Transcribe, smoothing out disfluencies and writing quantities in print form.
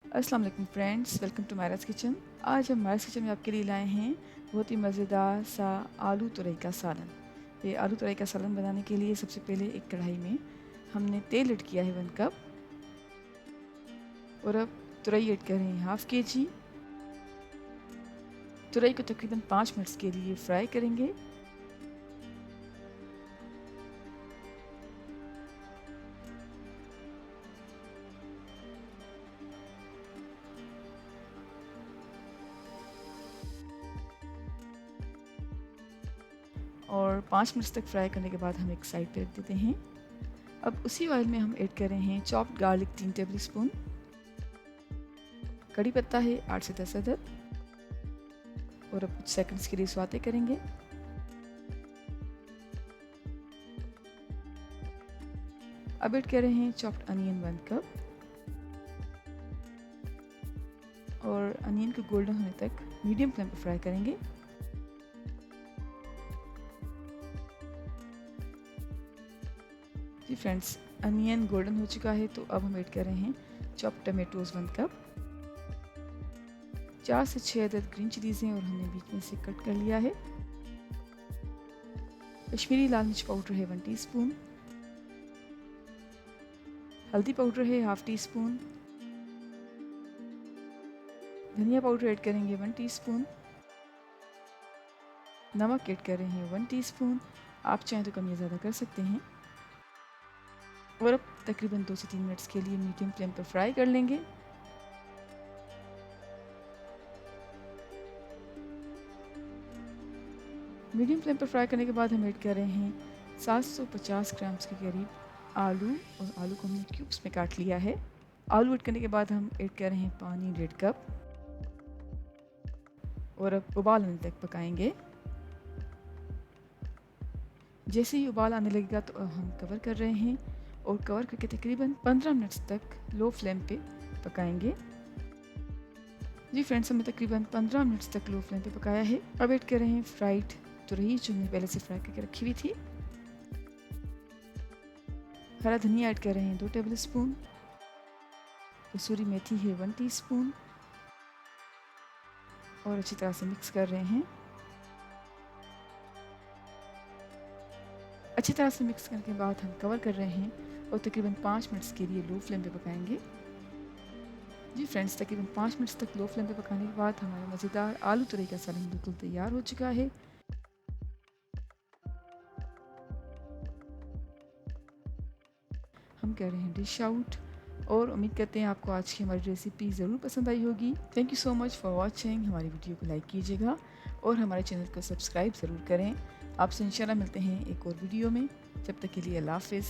अस्सलाम वालेकुम friends, welcome to मायराज kitchen. आज हम मायराज किचन में आपके लिए लाए हैं बहुत ही मज़ेदार सा आलू तुरई का सालन। ये आलू तुरई का सालन बनाने के लिए सबसे पहले एक कढ़ाई में हमने तेल ऐड किया है 1 कप, और अब तुरई ऐड कर रहे हैं हाफ़ kg। तुरई को तकरीबन 5 मिनट्स के लिए फ्राई करेंगे। और 5 मिनट्स तक फ्राई करने के बाद हम एक साइड पे रख देते हैं। अब उसी ऑयल में हम ऐड कर रहे हैं चॉप्ड गार्लिक 3 टेबल स्पून, कड़ी पत्ता है 8 से 10 अदद, और अब कुछ सेकंड्स के लिए सौते करेंगे। अब ऐड कर रहे हैं चॉप्ड अनियन 1 कप, और अनियन को गोल्डन होने तक मीडियम फ्लेम पर फ्राई करेंगे। जी फ्रेंड्स, अनियन गोल्डन हो चुका है, तो अब हम ऐड कर रहे हैं चॉप्ड टमेटोज़ 1 कप। 4 से 6 अदद ग्रीन चिलीज़ हैं और हमने बीच में से कट कर लिया है। कश्मीरी लाल मिर्च पाउडर है 1 टीस्पून, हल्दी पाउडर है हाफ़ टी स्पून, धनिया पाउडर ऐड करेंगे 1 टीस्पून, नमक ऐड कर रहे हैं 1 टीस्पून। आप चाहें तो कम या ज़्यादा कर सकते हैं। और अब तकरीबन 2 से 3 मिनट्स के लिए मीडियम फ्लेम पर फ्राई कर लेंगे। मीडियम फ्लेम पर फ्राई करने के बाद हम ऐड कर रहे हैं 750 ग्राम्स के करीब आलू, और आलू को हमने क्यूब्स में काट लिया है। आलू ऐड करने के बाद हम ऐड कर रहे हैं पानी 1.5 कप, और अब उबाल आने तक पकाएंगे। जैसे ही उबाल आने लगेगा तो अब हम कवर कर रहे हैं, और कवर करके तकरीबन 15 मिनट्स तक लो फ्लेम पे पकाएंगे। जी फ्रेंड्स, हमने तकरीबन 15 मिनट्स तक लो फ्लेम पे पकाया है। अब ऐड कर रहे हैं फ्राइड तुरई जो हमने पहले से फ्राई करके रखी हुई थी। हरा धनिया ऐड कर रहे हैं 2 टेबल स्पून, कसूरी मेथी है 1 टीस्पून, और अच्छी तरह से मिक्स कर रहे हैं। अच्छी तरह से मिक्स करने के बाद हम कवर कर रहे हैं और तकरीबन 5 मिनट्स के लिए लो फ्लेम पे पकाएंगे। जी फ्रेंड्स, तकरीबन 5 मिनट्स तक लो फ्लेम पे पकाने के बाद हमारा मज़ेदार आलू तुरई का सालन बिल्कुल तैयार हो चुका है। हम कह रहे हैं डिश आउट, और उम्मीद करते हैं आपको आज की हमारी रेसिपी ज़रूर पसंद आई होगी। Thank you so much for watching. हमारी वीडियो को लाइक कीजिएगा और हमारे चैनल को सब्सक्राइब ज़रूर करें। आपसे इंशाल्लाह मिलते हैं एक और वीडियो में। जब तक के लिए अल्लाह हाफ़िज़।